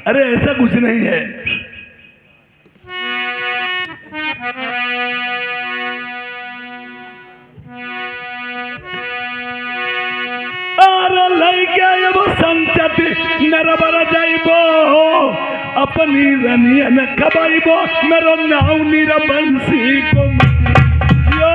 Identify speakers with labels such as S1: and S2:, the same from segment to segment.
S1: अरे ऐसा कुछ नहीं है। अरे लैके एगो संचति नरबर जाइबो अपनी रनिया न खबाइबो मेरो नाव निरबंसी को यो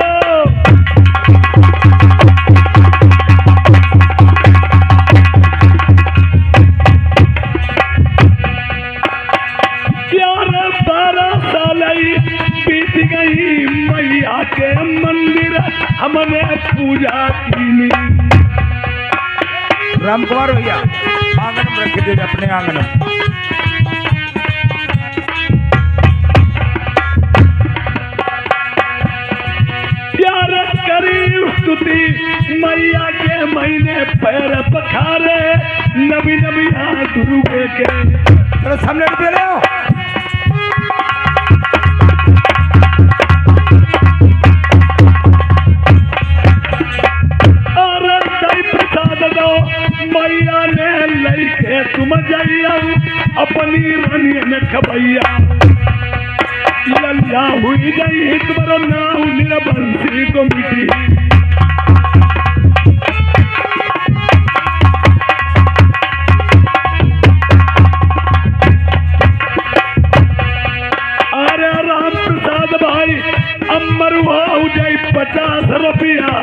S1: बीत गई मैया के मंदिर हमने पूजा की।
S2: राम कुमार भैया आंगन में रख दीजिए, अपने आंगन में।
S1: प्यार करी स्तुति मैया के महीने पैर पखारे नबी नबी हाथ रुके के।
S2: चलो सामने रुपये ले आओ। मैया ने लैके तुम जाइया अपनी रानी ने खबैया लल्ला हुई गई तुम्हारा नाव निरबंसी को मिटी। अरे राम प्रसाद भाई अमर हुआ हो जाए 50 रुपया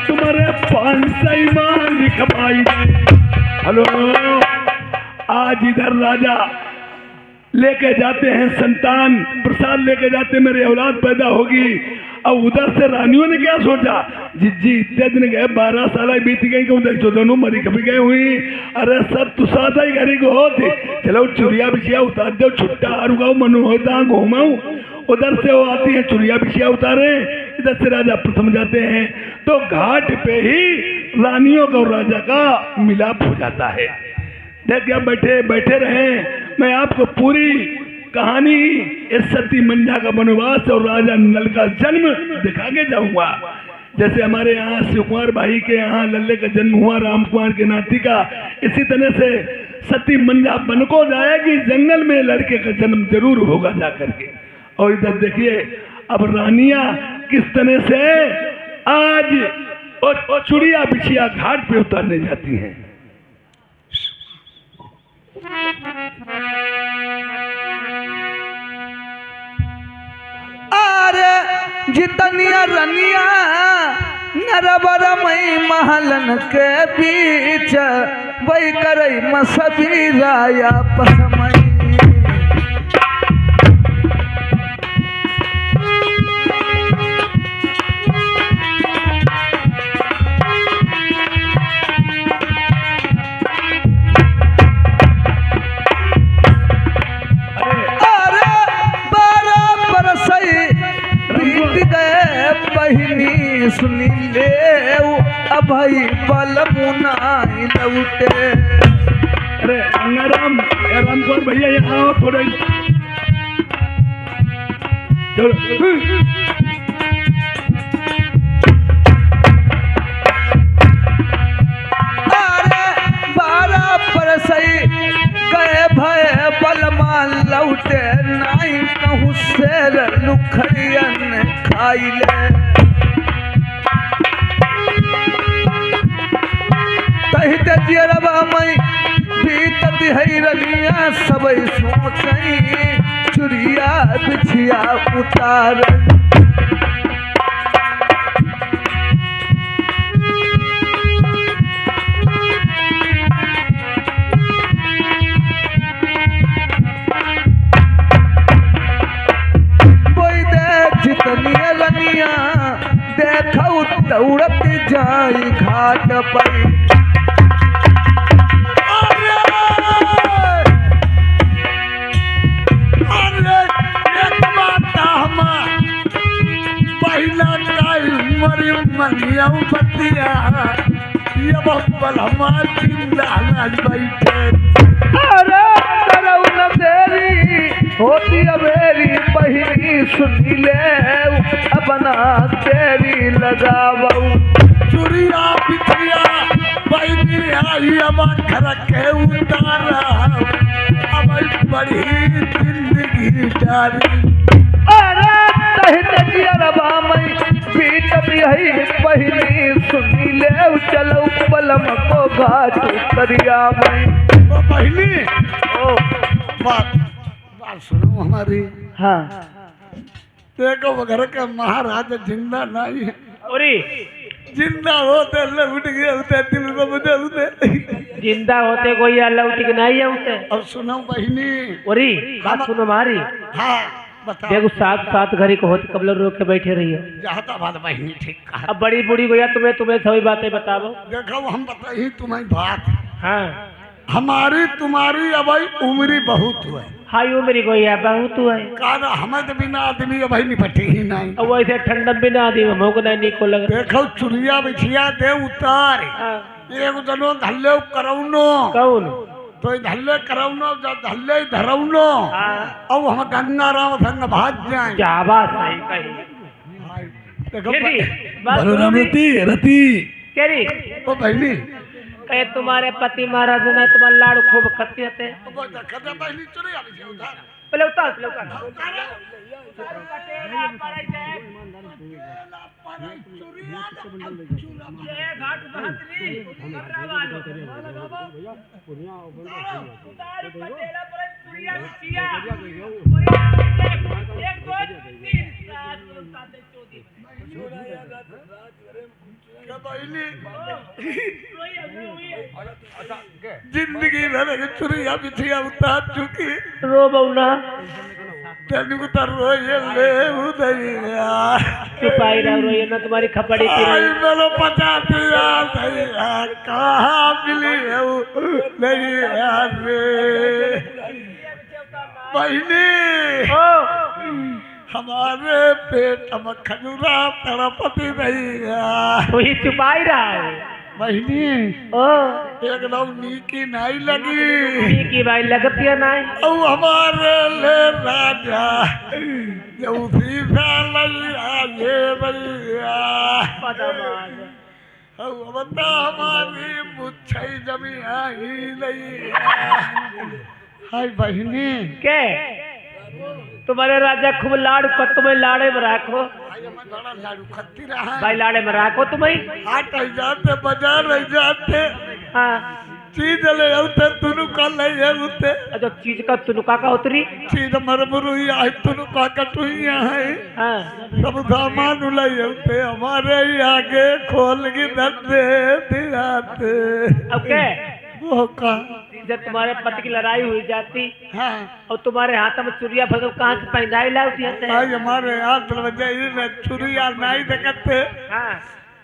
S2: तुम्हारे 500 मान लिख पाई। हेलो, आज इधर राजा लेके जाते हैं संतान प्रसाद लेके जाते मेरी औलाद पैदा होगी। और उधर से रानियों ने क्या सोचा, जिज्जी इतने दिन गए 12 साल बीत गई कि उधर 14 मरी कभी गए हुई। अरे सब तो सादा ही घरी को होती, चलो चुरिया बिछिया उतार दो छुट्टा रुकाओ मनो होता घूमाऊ। उधर से वो आती है चुरिया बिछिया उतारे, इधर से राजा प्रथम जाते हैं तो घाट पे ही रानियों का और राजा का मिलाप हो जाता है। देखिए बैठे बैठे रहे, मैं आपको पूरी कहानी इस सती मंझा का वनवास और राजा नल का जन्म दिखा के जाऊंगा। जैसे हमारे यहाँ शिव कुमार भाई के यहाँ लल्ले का जन्म हुआ राम कुमार के नाती का, इसी तरह से सती मंझा बन को जाएगी जंगल में लड़के का जन्म जरूर होगा जा करके। और इधर देखिए अब रानियां किस तरह से आज और चुड़िया बिछिया घाट पे उतारने जाती हैं।
S3: अरे जितनिया रनिया नरबर मई महलन के बीच वही करई मसबी राया पसमई। सुनी ले अभई बल मुनाई लौटे।
S1: अरे राम कुमार भैया यहाँ आओ थोड़ा चलो।
S3: अरे 12 बरसई गए भय बलमा लौटे नहीं कहूँ शेर लुखड़ियन खाई ले। कहते जियरबा मई बीत दिहई रनिया सबई सोचई चुरिया बिछिया उतार। कोई देख जितनी रनिया देखऊ दौड़त जाई घाट पर।
S1: मनिया बतिया ये बल हमार जिंदा बैठे।
S3: अरे तरऊ न तेरी होती अबेरी बहिनी सुनी ले अपना तेरी लगावऊ।
S1: चुरिया बिछिया बहिनी आई अब घर के उतारा अब
S2: बड़ी जिंदगी जारी।
S3: अरे तहित जियरबा में बीत बिहई पहिली सुनी ले चलो पलम को घाट करिया में।
S2: ओ बहनी
S3: ओ
S2: बात बात सुनो हमारी।
S3: हाँ
S2: देखो वो घर का महाराज जिंदा नहीं है।
S4: ओरी
S2: जिंदा होते लौट गए होते दिल को बदलते।
S4: जिंदा होते कोई अल्लाह उठी नहीं होते।
S2: अब सुनो बहनी।
S4: ओरी बात सुनो हमारी।
S2: हाँ बताओ।
S4: देखो साथ साथ घड़ी को होती कब लोग रोक के बैठे रही है।
S2: जाता बात बहनी ठीक कहा।
S4: अब बड़ी बूढ़ी गया तुम्हें सभी बातें बताओ।
S2: देखो हम बताइए तुम्हारी बात।
S4: हाँ
S2: हमारी तुम्हारी अब उम्र बहुत हुआ।
S4: हाई उम्र कोई है बहुत हुआ है।
S2: कारण हमें तो बिना आदमी अब निपटे ही नहीं।
S4: अब वैसे ठंडा बिना आदमी हमको को नहीं निको लग।
S2: देखो चुरिया बिछिया दे उतार एक जनो धल्ले करौनो
S4: कौन
S2: तो धल्ले करौनो धल्ले धरौनो। अब हम गंगा राम संग भाग जाए।
S4: क्या बात सही कही।
S2: देखो
S4: केरी, बात
S1: बलराम
S4: सुनो भी।
S1: रति रति
S4: केरी
S2: ओ बहनी
S4: कहे तुम्हारे पति महाराज ने तुम्हारे लाड़ खूब खत्ते थे।
S2: पहली चुरिया बिछिया उतार।
S4: पहले उतार पहले उतार। घाट बहादुरी कर्रा वालो उतार पटेला पर चुरिया बिछिया एक दो तीन सात सात चौदह
S2: जिंदगी भर के चुरिया बिछिया उतार चुकी।
S4: रो बउना
S2: तेन को रोए ले उदैया।
S4: चुपाई रहो रोइए ना तुम्हारी खपड़ी की
S2: आई
S4: रही।
S2: मेरे 50 दैया कहाँ मिली है वो दैया रे। बहनी
S4: ओ
S2: हमारे पेट में खजूरा तड़पती दैया।
S4: वही चुपाई रहा है।
S2: बहनी
S4: ओ
S2: एकदम नीकी नहीं लगी।
S4: की भाई लगती है ना
S2: औ हमारे ले राजा जो सीधा लैया ये भैया। औ बता हमारी मुच्छई जमी आई लैया। हाय बहनी
S4: के तुम्हारे राजा खूब लाड़ को तुम्हें लाड़े में राखो।
S2: बड़ा लाडू खत्ती रहा
S4: भाई लाड़े में राखो तुम्हें।
S2: हाट रह जाते बाजार रह जाते
S4: हाँ
S2: चीज ले आते तुनु का ले आते।
S4: अच्छा चीज का तुनुका का उतरी।
S2: चीज मरमुरुई आई तुनु का कटुइया है।
S4: हाँ
S2: सब सामान ले आते हमारे आगे खोल के धंधे दिलाते।
S4: अब क्या
S2: वो का
S4: जब तुम्हारे पति की लड़ाई हुई जाती
S2: हाँ
S4: और तुम्हारे हाथ में चुरिया फसल कहाँ से पहनाई लाती है।
S2: आज हमारे हाथ दरवाजे चुरिया नहीं देखते।
S4: हाँ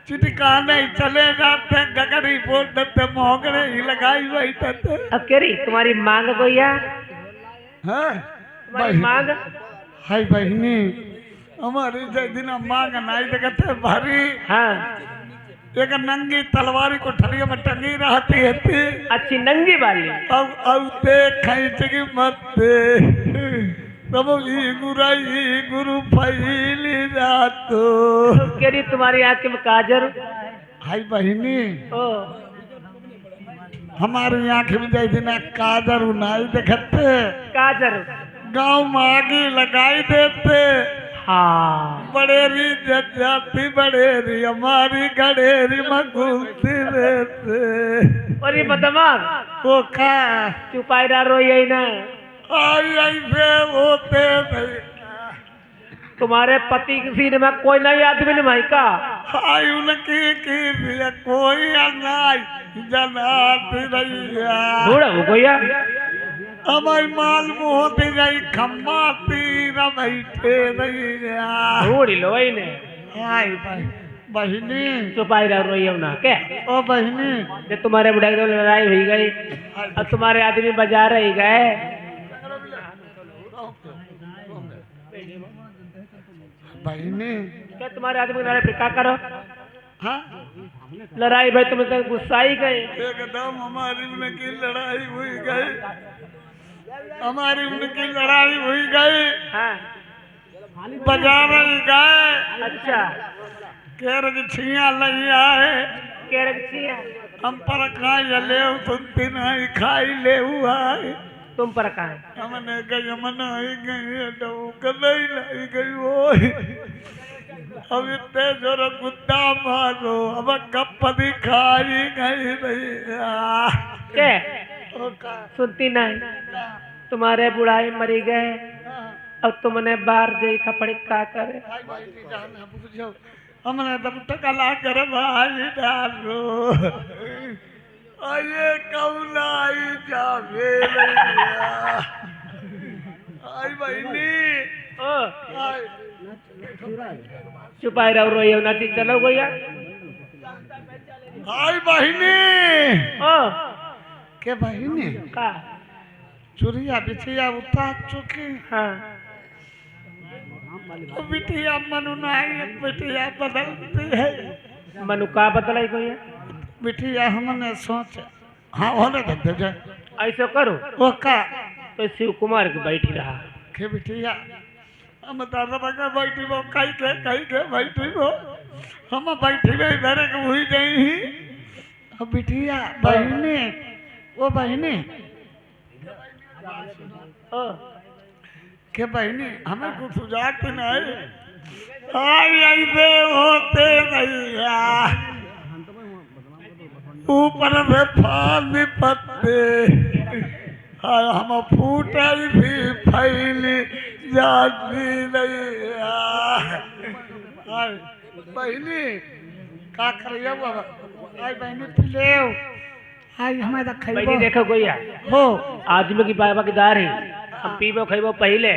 S2: चिटिका नहीं चले जाते गगरी बोल देते मोहगरे ही लगाई बैठते।
S4: अब कह रही तुम्हारी मांग भैया
S2: हाँ
S4: तुम्हारी मांग।
S2: हाय बहनी हमारी दिन मांग नहीं देखते भारी।
S4: हाँ
S2: एक नंगी तलवारी को ठरिया में टंगी रहती है।
S4: अच्छी नंगी वाली।
S2: अब खींच की मत तब गुरु फैली जातो।
S4: कह रही तुम्हारी आंख में काजर।
S2: हाय बहनी
S4: ओ
S2: हमारी आंख में जाए दिन काजर नहीं देखते।
S4: काजर
S2: गांव में आगे लगाई देते।
S4: हाँ
S2: बड़ेरी जाती बड़ेरी हमारी गड़ेरी में घूमती रहते।
S4: और ये बदमाश
S2: वो का
S4: चुपाई रहा रो यही ना।
S2: आई ऐसे होते नहीं।
S4: तुम्हारे पति की सीने में कोई नहीं आदमी नहीं भाई का।
S2: आई उनकी की कोई नहीं जनाती रही।
S4: बूढ़ा हो गया
S2: हमारी माल मोहती गई खम्बा तीर बैठे नहीं।
S4: बूढ़ी लो वही ने।
S2: हाय बहनी
S4: चुपाई रहा रो यही ना क्या।
S2: ओ बहनी
S4: जब तुम्हारे बुढ़ा की लड़ाई हुई गई और तुम्हारे आदमी बाजार ही गए।
S2: बहनी
S4: क्या तुम्हारे आदमी की लड़ाई फिर क्या करो।
S2: हाँ
S4: लड़ाई भाई तुम तो गुस्सा ही गए।
S2: एकदम हमारी उनकी लड़ाई हुई गई। हमारी उनकी लड़ाई हुई गई।
S4: हाँ
S2: बाजार गए।
S4: अच्छा
S2: केर की छिया नहीं आए।
S4: कह रही
S2: हम पर खाई ले सुनती नहीं खाई ले हुआ है।
S4: तुम पर कहा है
S2: हमने कहीं मन आई गई तो कदई लाई गई वो अब इतने जोर गुद्दा मारो अब कप दिखाई गई भैया
S4: के सुनती नहीं तुम्हारे बुढ़ाई मरी गए अब तुमने बाहर जाई खपड़ी का करे
S2: हमने तब तक ला कर भाई डालो अये कौलाई जावे भैया आई बहनी
S4: ओ
S2: आई
S4: चुपाई रहो रोइयो ना ची चलो गोया
S2: आई बहनी
S4: ओ
S2: के बहनी
S4: का
S2: चुरिया बिछिया उतार चुकी
S4: हाँ
S2: बिटिया मनु नहीं बिटिया बदलती है
S4: मनु का बतलाई गोया
S2: बिटिया हमने सोच हाँ होने दे जाए
S4: ऐसा करो
S2: वो का
S4: तो शिव कुमार के बैठी रहा
S2: के बिटिया हम दादा बगा बैठी वो कहीं के बैठी वो हम बैठी में इधर के हुई गई अब बिटिया बहनी वो बहनी
S4: ओ
S2: के बहनी हमें कुछ सुझाते नहीं आई ऐसे होते भैया ऊपर से फांदी पत्ते हम फूटाई भी फैली जाती नहीं आई बहनी का करिए बाबा आई बहनी पिले आई हमारा
S4: बैठी
S2: खैबो
S4: देखो गोया
S2: हो
S4: आदमी की बाबा की दार है हम पीबो खैबो पहले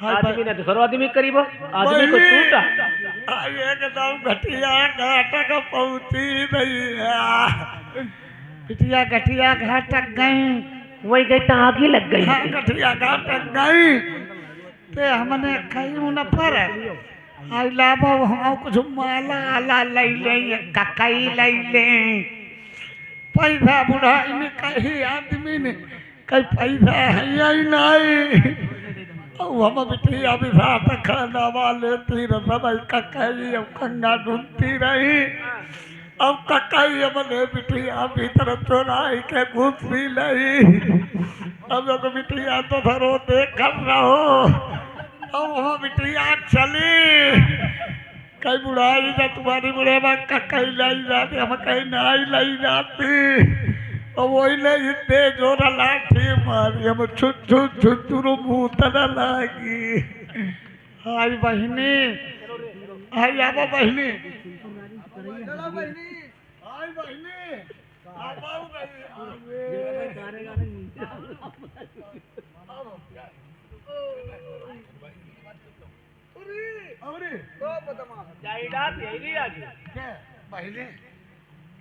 S2: हाँ,
S4: आदमी ने दूसरो आदमी करीबो आदमी को
S2: बहनी,
S4: टूटा
S2: आई एकदम घटिया घाटा का पहुंची नहीं है बिटिया घटिया घाटक गई
S4: वही गई तो आगे लग गई
S2: हाँ घटिया घाटक गई ते हमने कही न पर आई लाभो हम कुछ माला आला ले ले ककई ले ले पैसा बुढ़ा इन कही आदमी ने कई पैसा है ही नहीं हम बिटिया भी साथ खाना वाले तीर समय ककई अब कंगा ढूंढती रही अब ककई हमने बिटिया भीतर चोराई के घुस भी नहीं अब तो बिटिया तो धरो देख रहो अब हम बिटिया चली कई बुढ़ाई ना तुम्हारी बुढ़े में ककई लाई जाती हम कहीं नहीं लाई जाती और वही नहीं दे जो लाठी मारी हम छुट्टू मुँह तना लागी आई बहनी आई आबो बहनी आई बहनी आबाऊ पहले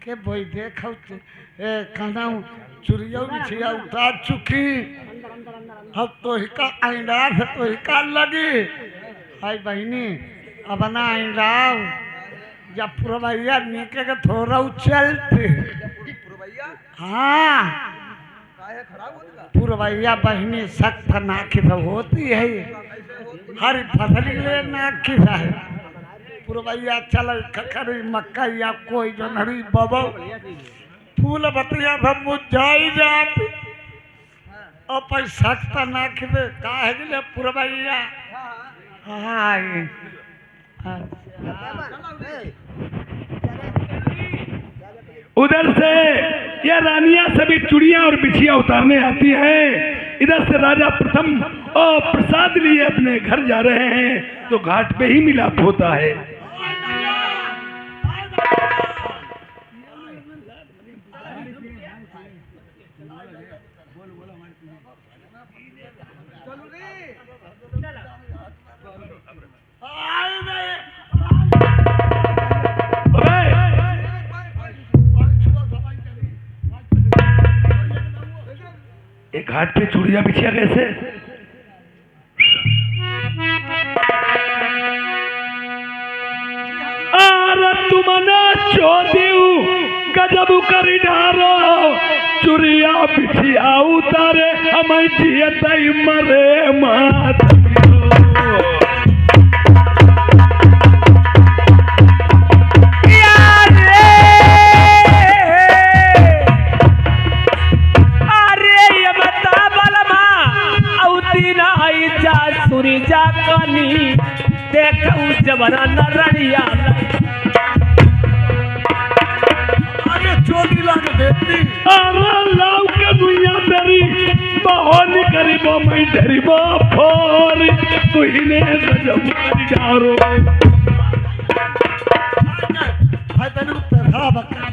S2: के भाई देखो कहना चुरिया बिछिया उतार चुकी अब तो हिका आईना से तो हिका लगी हाय बहनी अब ना आईना जब पुरवैया नीचे के थोड़ा उछलते हाँ पुरवैया बहनी सख्त नाखी तो होती है हरी फसल ले नाखी है पुरवैया चल खखरी मकई या कोई जनहरी बबो फूल बतिया सब मुझाई जाती और पर सख्त नाखी दे काहे के लिए पुरवैया हाय
S1: उधर से यह रानियां सभी चूड़ियां और बिछिया उतारने आती हैं। इधर से राजा प्रथम और प्रसाद लिए अपने घर जा रहे हैं तो घाट पे ही मिलाप होता है। एक घाट पे चूड़िया बिछिया कैसे तुमने चोदियू गजब कर ढारो चूड़िया बिछिया उतारे हमें जियत मरे मात
S3: अरे ये बता बलमा
S4: जानी जाकनी देखऊ जबरा नरड़िया
S2: अरे चोरी लाग देती
S1: अरे लाव के दुनिया तेरी बहोनी करीबो मैं डरीबो फोर तू ही ने गजब कर डारो
S2: हाय तेरे को पैसा बका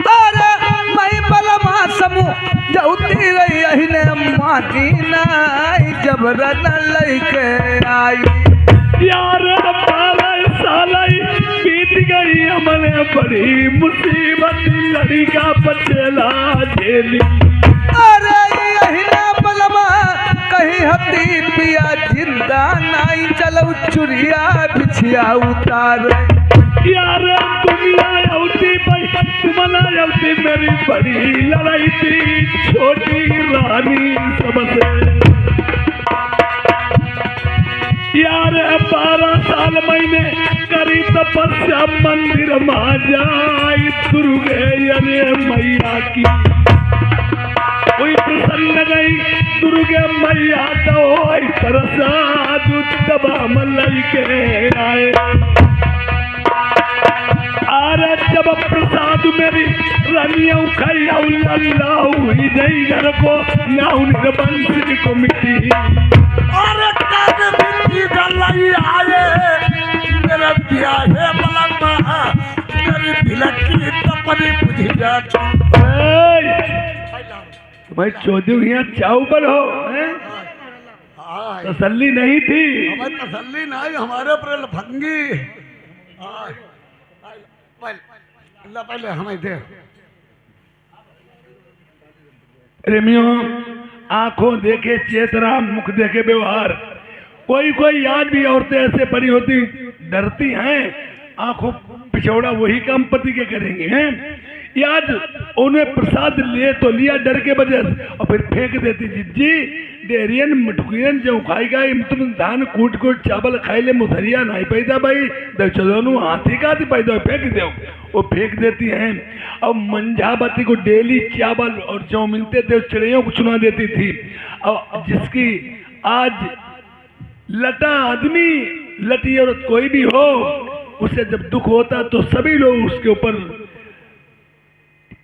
S3: अरे मैं बलमा समूह जौती रही अहिने मानी नाई जबरन लइके आई
S1: यार पालाई सालाई बीत गई हमने बड़ी मुसीबत लड़का पचेला झेली
S3: अरे अहिने बलमा कहीं हती पिया जिंदा नाई चलो चुरिया बिछिया उतार
S1: यार दुनिया औती भाई तुमना औती मेरी बड़ी लड़ाई थी छोटी रानी सबसे यार 12 साल मैंने करी तपस्या मंदिर में जाई दुर्गे अरे मैया की कोई प्रसन्न गई दुर्गे मैया तो प्रसाद दबा मलई के आए अरे जब प्रसाद मेरी रनियों खाई अल्लाह ही नहीं घर को नाउ बंसी को मिट्टी
S2: अरे काने बिंदी गलाई आए मेरे ब्याहे बलमा मेरी भिलकी तपनी बुझी जात
S1: भाई चौधरी यहाँ चावल हो
S2: हाय
S1: तसल्ली नहीं थी
S2: हमें तसल्ली नहीं हमारे पर लफंगी हाय पहले पहले हमें दे
S1: प्रेमियों आंखों देखे चेतना मुख देखे व्यवहार कोई कोई आज भी औरतें ऐसे बड़ी होती डरती हैं आंखों पिछौड़ा वही काम पति के करेंगे हैं याद उन्हें प्रसाद लिए तो लिया डर के वजह से और फिर फेंक देती जिज्जी डेरियन मटकुरियन जो खाई गई तुम धान कूट कूट चावल खाई ले मुथरिया नहीं पैदा भाई चलो हाथी का पैदा फेंक दो वो फेंक देती हैं और मंझावती को डेली चावल और जो मिलते थे चिड़ियों को चुना देती थी और जिसकी आज लटा आदमी लटी औरत कोई भी हो उसे जब दुख होता तो सभी लोग उसके ऊपर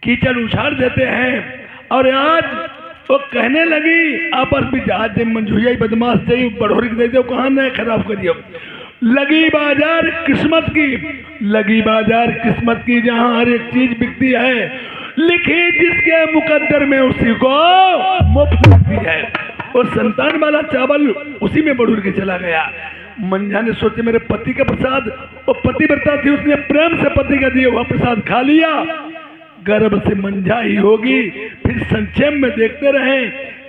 S1: कीचड़ उछाल देते हैं और आज वो कहने लगी आपस में आज मंझुया बदमाश जाइए बढ़ोरी दे दो कहाँ न खराब करियो लगी बाजार किस्मत की लगी बाजार किस्मत की जहाँ हर एक चीज बिकती है लिखी जिसके मुकद्दर में उसी को मुफ्त मिलती है और संतान वाला चावल उसी में बढ़ोर के चला गया मंझा ने सोचे मेरे पति का प्रसाद और पति बरता थी उसने प्रेम से पति का दिया हुआ प्रसाद खा लिया गर्भ से मंझा ही होगी फिर संक्षेप में देखते रहे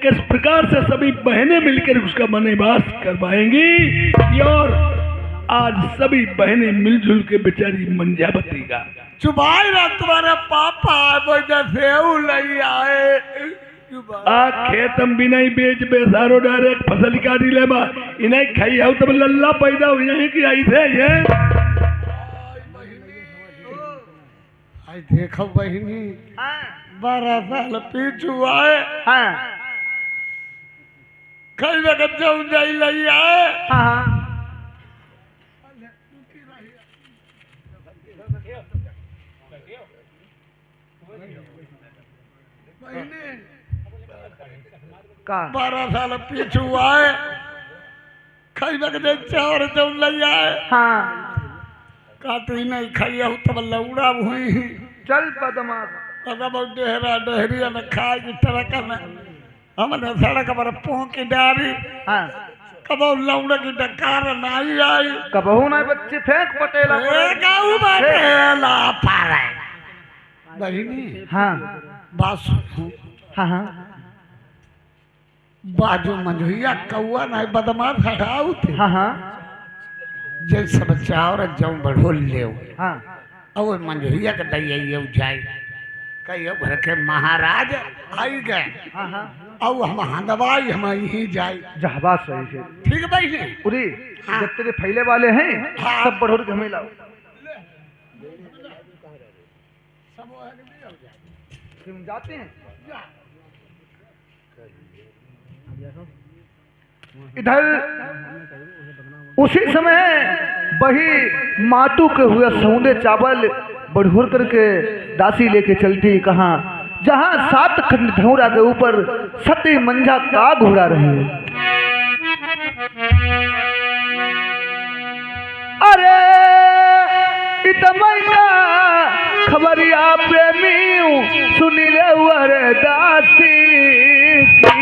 S1: किस प्रकार से सभी बहनें मिलकर उसका बनेवास करवाएंगी और आज सभी बहनें मिलजुल के बेचारी मंझावती का
S2: चुबाई ना तुम्हारे पापा मुझे सेव नहीं आए
S1: खेतम भी नहीं बेच बेसारो डायरेक्ट फसल काटी ले बा इन्हें खाई आओ तब लल्ला पैदा हो जाए कि आई थे ये
S2: आई देखो बहिनी 12 साल पीछू आए कई वक्त जाऊं जाई लई आए
S3: का
S2: 12 साल पीछू आए कई वक्त चावर जाऊं लई आए
S3: हाँ
S2: काटी नहीं खाई हूँ तब लौड़ा हुई
S3: चल बदमाश
S2: तब डेहरा डेहरिया ने खाए की तरह में हमने सड़क पर पहुंची डारी
S3: हाँ
S2: कबो लौड़ा की डकार नहीं आई
S3: कबहू ना बच्चे फेंक पटेला
S2: गाँव पटेला पारे बहिनी
S3: हाँ
S2: बात सुनो
S3: हाँ हाँ
S2: बाजू मंझुया कौआ नहीं बदमाश हटाऊ थे
S3: हाँ हाँ
S2: जैसे बच्चा और जाऊं बढ़ो ले
S3: हाँ
S2: और मंझुया के दैया जाए कहियो भर के महाराज आई गए
S3: हाँ हाँ
S2: और हम हंदवाई हम यहीं जाए
S3: जहाबाज सही से
S2: ठीक है भाई
S3: पूरी
S2: हाँ।
S3: जब तेरे फैले वाले हैं
S2: हाँ।
S3: सब बढ़ोर के हमें लाओ तुम जाते हैं इधर उसी समय वही माटू के हुए सौंदे चावल बढ़ोर करके दासी लेके चलती कहाँ, जहाँ 7 खंड धौरा के ऊपर सती मंझा का घोड़ा रही है। अरे इतमैया खबरिया प्रेमी सुनी ले अरे दासी की।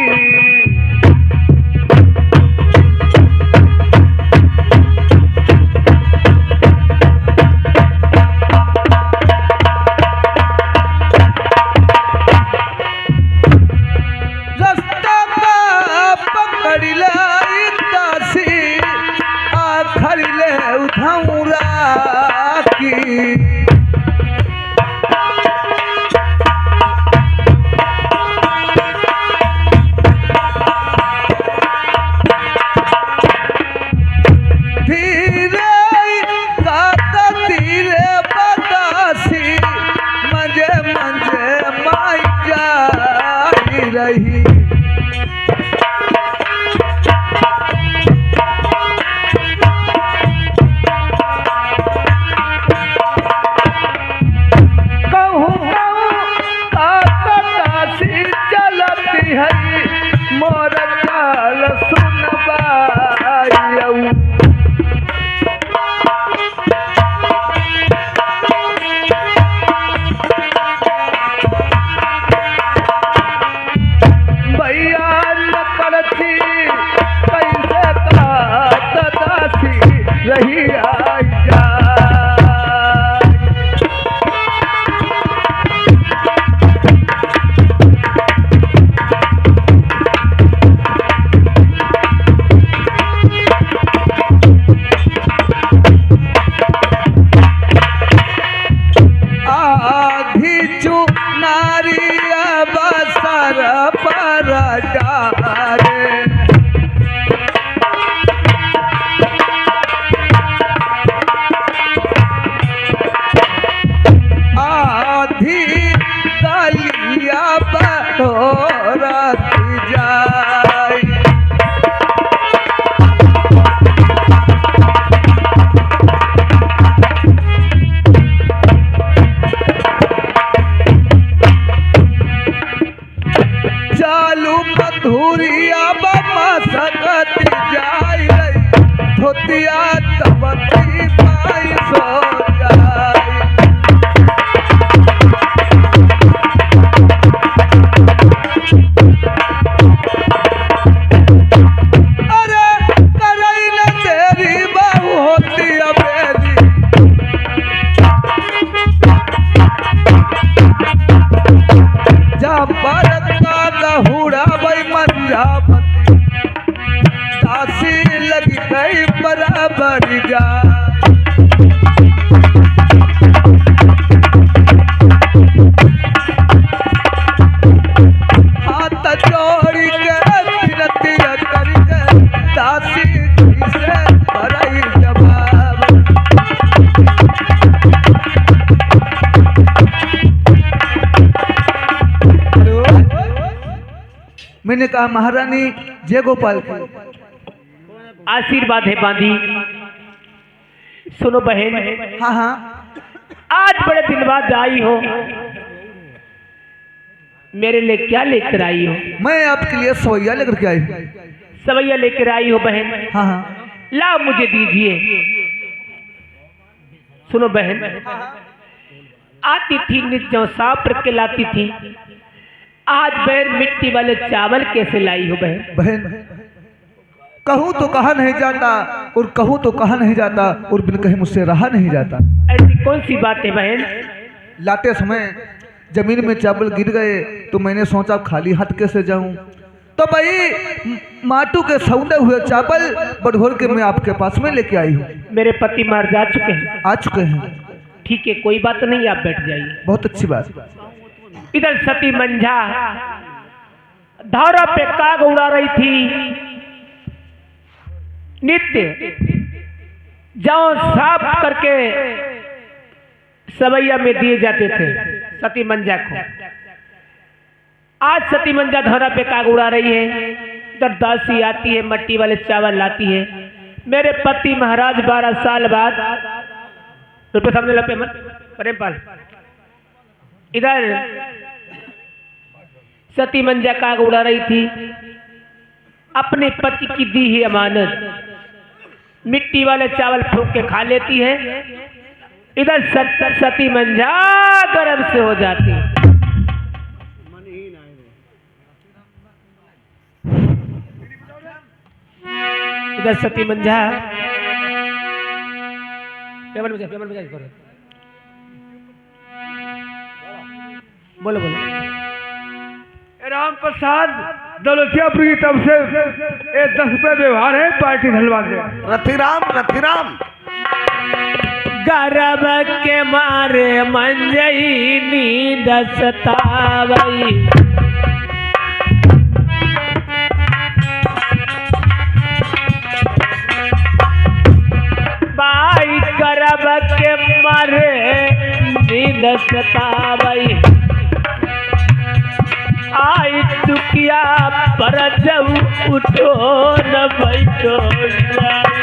S3: मैंने कहा महारानी जय गोपाल की
S4: आशीर्वाद है बांधी। सुनो बहन,
S3: हाँ हाँ
S4: आज बड़े दिन बाद आई हो, मेरे लिए क्या लेकर आई हो?
S3: मैं आपके लिए सवैया लेकर के आई।
S4: सवैया लेकर आई हो बहन?
S3: हाँ हाँ
S4: लाओ मुझे दीजिए। सुनो बहन, आती थी निज जो साफ रख के लाती थी, आज बहन मिट्टी वाले चावल कैसे लाई हो बहन?
S3: बहन कहूँ तो कहा नहीं जाता और कहूँ तो कहा नहीं जाता और बिन कहे मुझसे रहा नहीं जाता।
S4: ऐसी कौन सी बात है बहन?
S3: लाते समय जमीन में चावल गिर गए तो मैंने सोचा खाली हाथ कैसे जाऊं, तो भाई माटू के सौंदे हुए चावल बढ़ोर के मैं आपके पास में लेके आई हूँ।
S4: मेरे पति मार जा चुके हैं?
S3: आ चुके हैं।
S4: ठीक है, कोई बात नहीं, आप बैठ जाइए।
S3: बहुत अच्छी बात।
S4: इधर सती मंझा धौरा पे काग उड़ा रही थी। नित्य जौ साफ करके सवैया में दिए जाते थे सती मंझा को। आज सती मंजा धौरा पे काग उड़ा रही है, इधर दासी आती है, मट्टी वाले चावल लाती है। मेरे पति महाराज 12 साल बाद रुपये सामने लपे प्रेमपाल, इधर सती मंजा काग उड़ा रही थी, अपने पति की दी ही अमानत मिट्टी वाले चावल फूंक के खा लेती है। इधर सती मंजा गर्भ से हो जाती है। इधर सती मंजा पेपर में करो, बोलो बोलो।
S2: राम प्रसाद दौलतियापुर की तरफ से 10 रुपये व्यवहार है, पार्टी ढलवा दे।
S3: रथिराम
S4: गर्भ के मारे मंजई नींद सतावई, बाई गर्भ के मारे नींद सतावई, आई चुकिया पर जब उठो न बैठो जाई।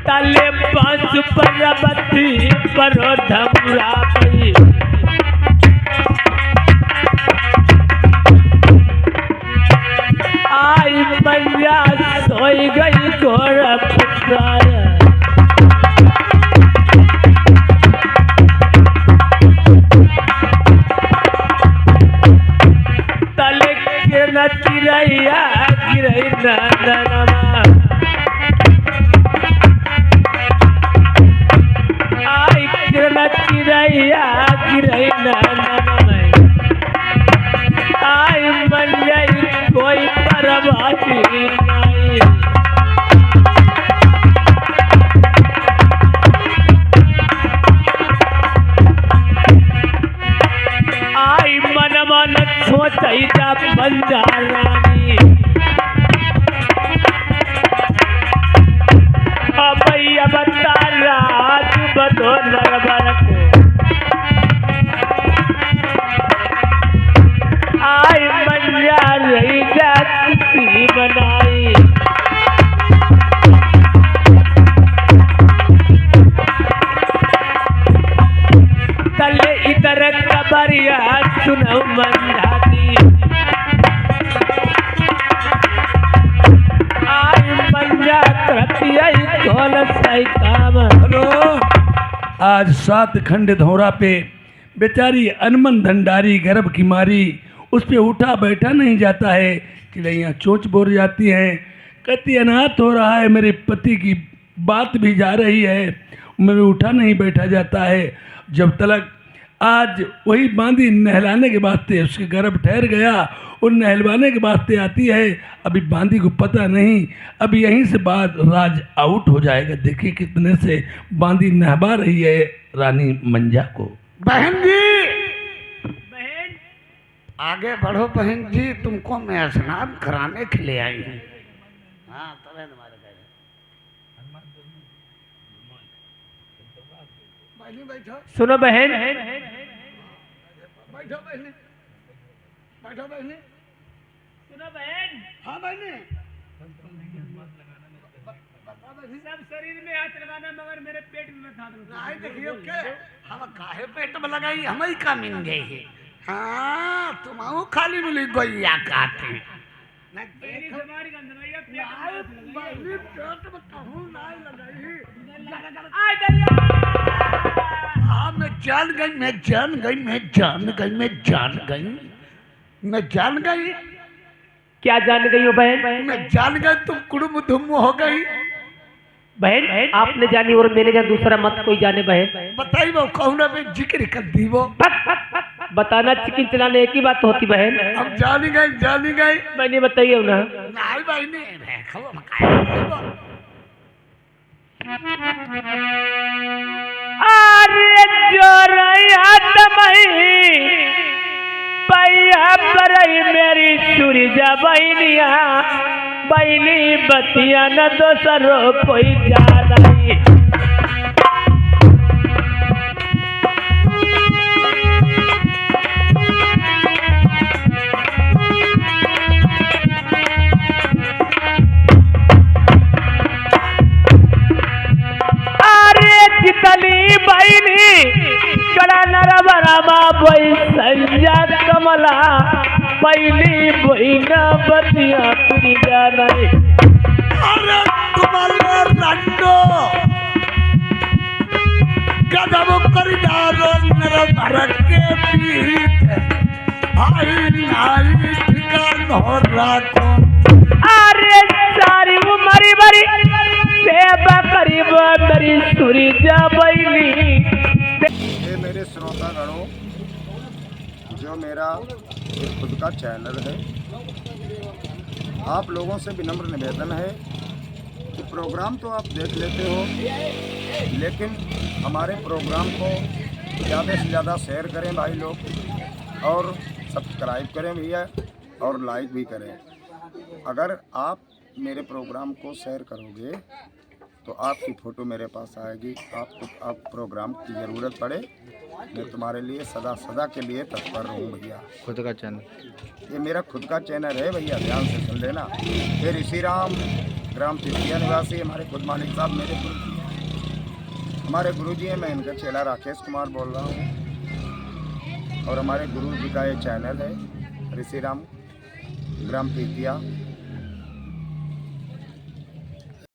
S4: तले बांस परबती पर धमरा पई, आई मैया सोई गई घोर पुकार, तले के न चिरैया गिरई नंदनमा, आई न चिरैया गिरई नंदनमा, आई मंजई कोई परवाही नहीं। आई मन मन सोचई जा मंजा रानी, अबैया बता राज बदो नरबर को, आई मंजा रही जाती बनाई, तले इधर कबरिया सुनो मंजाती, आई मंजा करतिया ढोल सही काम।
S1: हेलो, आज 7 खंड धौरा पे बेचारी अनमन धंडारी गर्भ की मारी, उस पे उठा बैठा नहीं जाता है, चिड़ैया चोंच बोर जाती हैं, कहती अनाथ हो रहा है, मेरे पति की बात भी जा रही है, मैं उठा नहीं बैठा जाता है। जब तक आज वही बांदी नहलाने के वास्ते उसके गर्भ ठहर गया, और नहलवाने के वास्ते आती है, अभी बांदी को पता नहीं, अभी यहीं से बाद राज आउट हो जाएगा। देखिए कितने से बांदी नहबा रही है रानी मंजा को।
S3: बहन जी
S4: बहन
S3: आगे बढ़ो, बहन जी तुमको मैं स्नान कराने के लिए आई हूँ। हाँ तब है तुम्हारे बैठो
S4: सुनो बहन,
S3: बैठो बहने, बैठो बहने,
S4: सुनो बहन,
S3: हाँ बहने,
S4: सब शरीर में हाथ लगाना मगर मेरे पेट में मत हाथ लगाना।
S3: नहीं देखियो के हम काहे पेट में लगाई, हम ही का मिल गई है। हाँ तुम खाली मिली गोइया काटे
S4: मेरी समारी का दवाइयाँ पेट में हाथ लगाई।
S3: बहनी पेट में कहूँ नहीं लगाई।
S4: आय दरिया,
S3: हाँ मैं जान गई, मैं जान गई, मैं जान गई, मैं जान गई, मैं जान गई,
S4: क्या जान गई हो बहन?
S3: मैं जान गई तुम कुड़ुम धुम हो गई।
S4: बहन आपने जानी और मैंने जान, दूसरा मत कोई जाने बहन।
S3: बताई वो कौन में जिक्र कर दी वो।
S4: बताना चिकन चलाने एक ही बात तो होती बहन।
S3: अब जानी गई, जानी गई।
S4: मैंने बताइए ना।
S3: नहीं भाई नहीं खबर मकाई।
S4: अरे जोरैया तमई पैया परई मेरी सूरज बहनिया, बैली बतिया न दोसरो कोई जानाई। चितली बैली कड़ा नरबरमा बोई संजा कमला बैली बोईना बतिया तुरी जानाई।
S2: अरे तुम्हारे रंडो गजब कर जारो नरबर के पीठ भाई नाई ठिकान हो राखो।
S4: अरे सारी उमरी बरी सेवा करीब मेरी सुरी जा बैली।
S5: ये मेरे श्रोतागणों, जो मेरा एक खुद का चैनल है, आप लोगों से विनम्र निवेदन है कि प्रोग्राम तो आप देख लेते हो, लेकिन हमारे प्रोग्राम को ज़्यादा से ज़्यादा शेयर करें भाई लोग, और सब्सक्राइब करें भैया, और लाइक भी करें। अगर आप मेरे प्रोग्राम को शेयर करोगे तो आपकी फ़ोटो मेरे पास आएगी। आप प्रोग्राम की ज़रूरत पड़े, मैं तुम्हारे लिए सदा सदा के लिए तत्पर रहूँ भैया।
S6: खुद का चैनल,
S5: ये मेरा खुद का चैनल है भैया, ध्यान से सुन लेना। ये ऋषि राम ग्राम तिथिया निवासी हमारे खुद मालिक साहब मेरे गुरु जी हैं। हमारे गुरु जी हैं, मैं इनका चेला राकेश कुमार बोल रहा हूँ, और हमारे गुरु जी का ये चैनल है ऋषि राम ग्राम तिथिया।